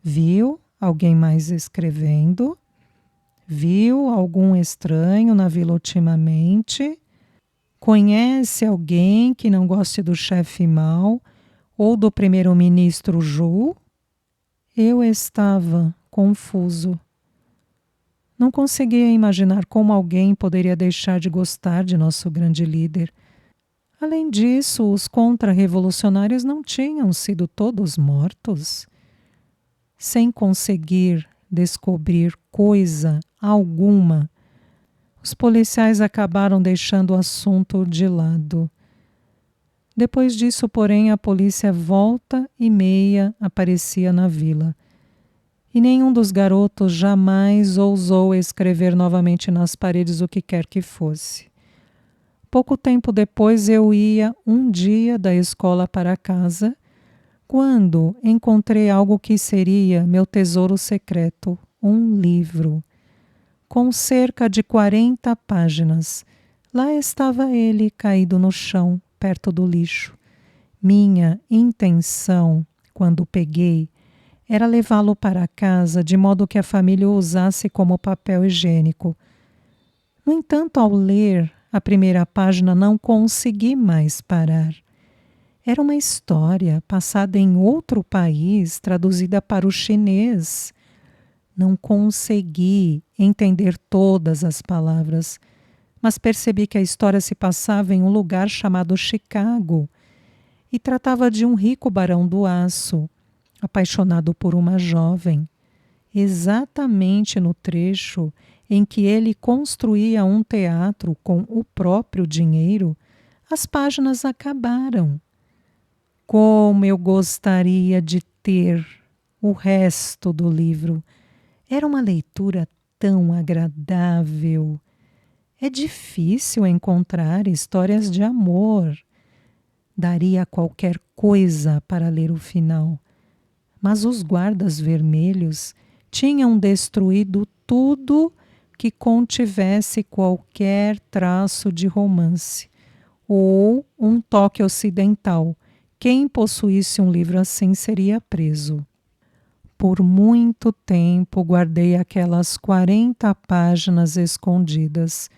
Viu alguém mais escrevendo? Viu algum estranho na vila ultimamente? Conhece alguém que não goste do chefe Mao ou do primeiro-ministro Zhu? Eu estava confuso. Não conseguia imaginar como alguém poderia deixar de gostar de nosso grande líder. Além disso, os contra-revolucionários não tinham sido todos mortos? Sem conseguir descobrir coisa alguma, os policiais acabaram deixando o assunto de lado. Depois disso, porém, a polícia volta e meia aparecia na vila. E nenhum dos garotos jamais ousou escrever novamente nas paredes o que quer que fosse. Pouco tempo depois eu ia um dia da escola para casa, quando encontrei algo que seria meu tesouro secreto, um livro. Com cerca de 40 páginas. Lá estava ele, caído no chão, perto do lixo. Minha intenção, quando o peguei, era levá-lo para casa de modo que a família o usasse como papel higiênico. No entanto, ao ler a primeira página, não consegui mais parar. Era uma história passada em outro país, traduzida para o chinês. Não consegui entender todas as palavras, mas percebi que a história se passava em um lugar chamado Chicago e tratava de um rico barão do aço, apaixonado por uma jovem. Exatamente no trecho em que ele construía um teatro com o próprio dinheiro, as páginas acabaram. Como eu gostaria de ter o resto do livro! Era uma leitura tão agradável. É difícil encontrar histórias de amor. Daria qualquer coisa para ler o final. Mas os guardas vermelhos tinham destruído tudo que contivesse qualquer traço de romance ou um toque ocidental. Quem possuísse um livro assim seria preso. Por muito tempo guardei aquelas 40 páginas escondidas,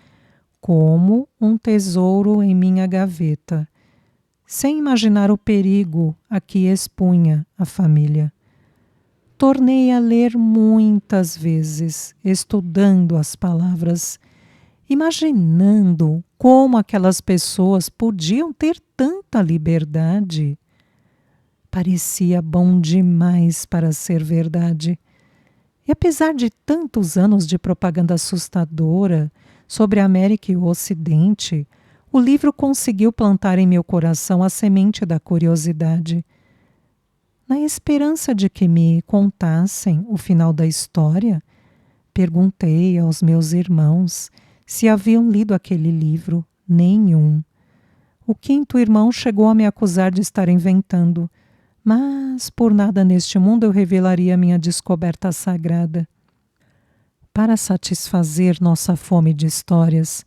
como um tesouro em minha gaveta, sem imaginar o perigo a que expunha a família. Tornei a ler muitas vezes, estudando as palavras, imaginando como aquelas pessoas podiam ter tanta liberdade. Parecia bom demais para ser verdade. E apesar de tantos anos de propaganda assustadora sobre a América e o Ocidente, o livro conseguiu plantar em meu coração a semente da curiosidade. Na esperança de que me contassem o final da história, perguntei aos meus irmãos se haviam lido aquele livro. Nenhum. O quinto irmão chegou a me acusar de estar inventando, mas por nada neste mundo eu revelaria minha descoberta sagrada. Para satisfazer nossa fome de histórias,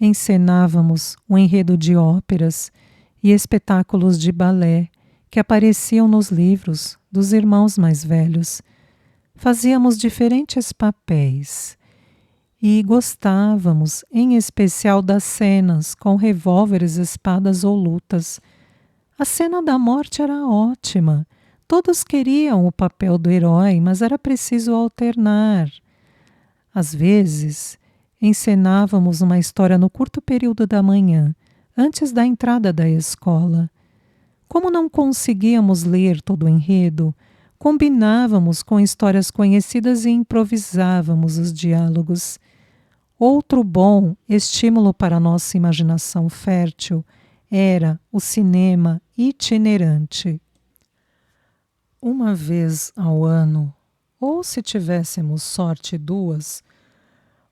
encenávamos um enredo de óperas e espetáculos de balé que apareciam nos livros dos irmãos mais velhos. Fazíamos diferentes papéis e gostávamos, em especial, das cenas com revólveres, espadas ou lutas. A cena da morte era ótima. Todos queriam o papel do herói, mas era preciso alternar. Às vezes, encenávamos uma história no curto período da manhã, antes da entrada da escola. Como não conseguíamos ler todo o enredo, combinávamos com histórias conhecidas e improvisávamos os diálogos. Outro bom estímulo para nossa imaginação fértil era o cinema itinerante. Uma vez ao ano, ou se tivéssemos sorte duas,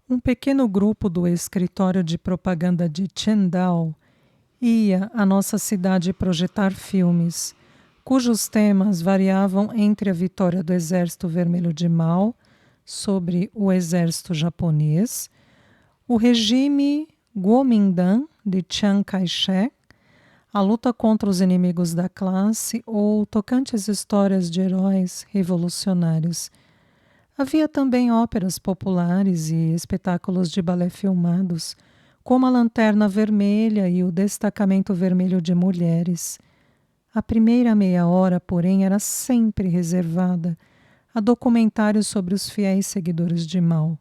um pequeno grupo do escritório de propaganda de Qingdao ia à nossa cidade projetar filmes, cujos temas variavam entre a vitória do Exército Vermelho de Mao sobre o exército japonês, o regime Kuomintang de Chiang Kai-shek, a luta contra os inimigos da classe ou tocantes histórias de heróis revolucionários. Havia também óperas populares e espetáculos de balé filmados, como a Lanterna Vermelha e o Destacamento Vermelho de Mulheres. A primeira meia hora, porém, era sempre reservada a documentários sobre os fiéis seguidores de Mao.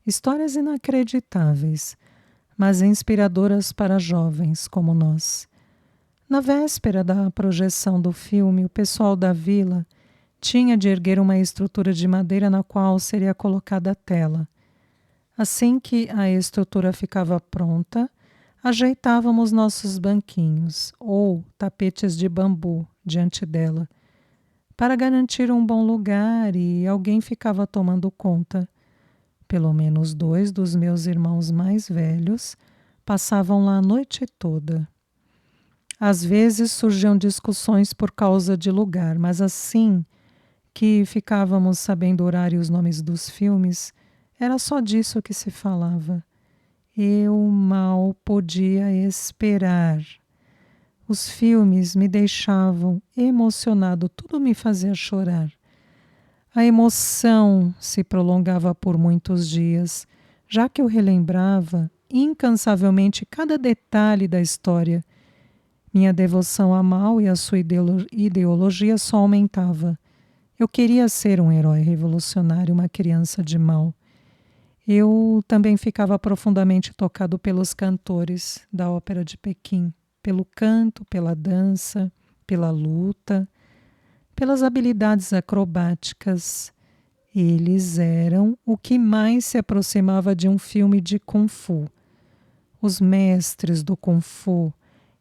Histórias inacreditáveis, mas inspiradoras para jovens como nós. Na véspera da projeção do filme, o pessoal da vila tinha de erguer uma estrutura de madeira na qual seria colocada a tela. Assim que a estrutura ficava pronta, ajeitávamos nossos banquinhos ou tapetes de bambu diante dela, para garantir um bom lugar, e alguém ficava tomando conta. Pelo menos 2 dos meus irmãos mais velhos passavam lá a noite toda. Às vezes surgiam discussões por causa de lugar, mas assim que ficávamos sabendo o horário e os nomes dos filmes, era só disso que se falava. Eu mal podia esperar. Os filmes me deixavam emocionado, tudo me fazia chorar. A emoção se prolongava por muitos dias, já que eu relembrava incansavelmente cada detalhe da história. Minha devoção a Mao e a sua ideologia só aumentava. Eu queria ser um herói revolucionário, uma criança de Mao. Eu também ficava profundamente tocado pelos cantores da Ópera de Pequim, pelo canto, pela dança, pela luta, pelas habilidades acrobáticas. Eles eram o que mais se aproximava de um filme de Kung Fu. Os mestres do Kung Fu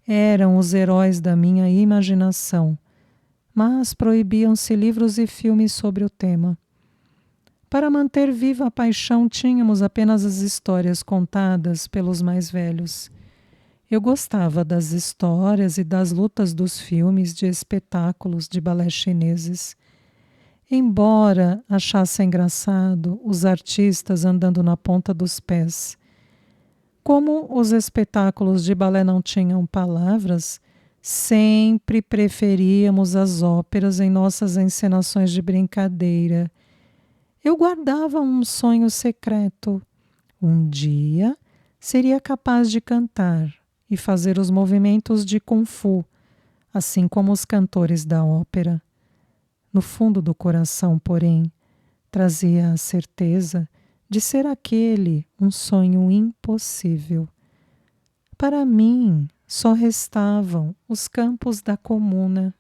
eram os heróis da minha imaginação, mas proibiam-se livros e filmes sobre o tema. Para manter viva a paixão, tínhamos apenas as histórias contadas pelos mais velhos. Eu gostava das histórias e das lutas dos filmes de espetáculos de balé chineses. Embora achasse engraçado os artistas andando na ponta dos pés. Como os espetáculos de balé não tinham palavras, sempre preferíamos as óperas em nossas encenações de brincadeira. Eu guardava um sonho secreto. Um dia seria capaz de cantar e fazer os movimentos de Kung Fu, assim como os cantores da ópera. No fundo do coração, porém, trazia a certeza de ser aquele um sonho impossível. Para mim, só restavam os campos da comuna.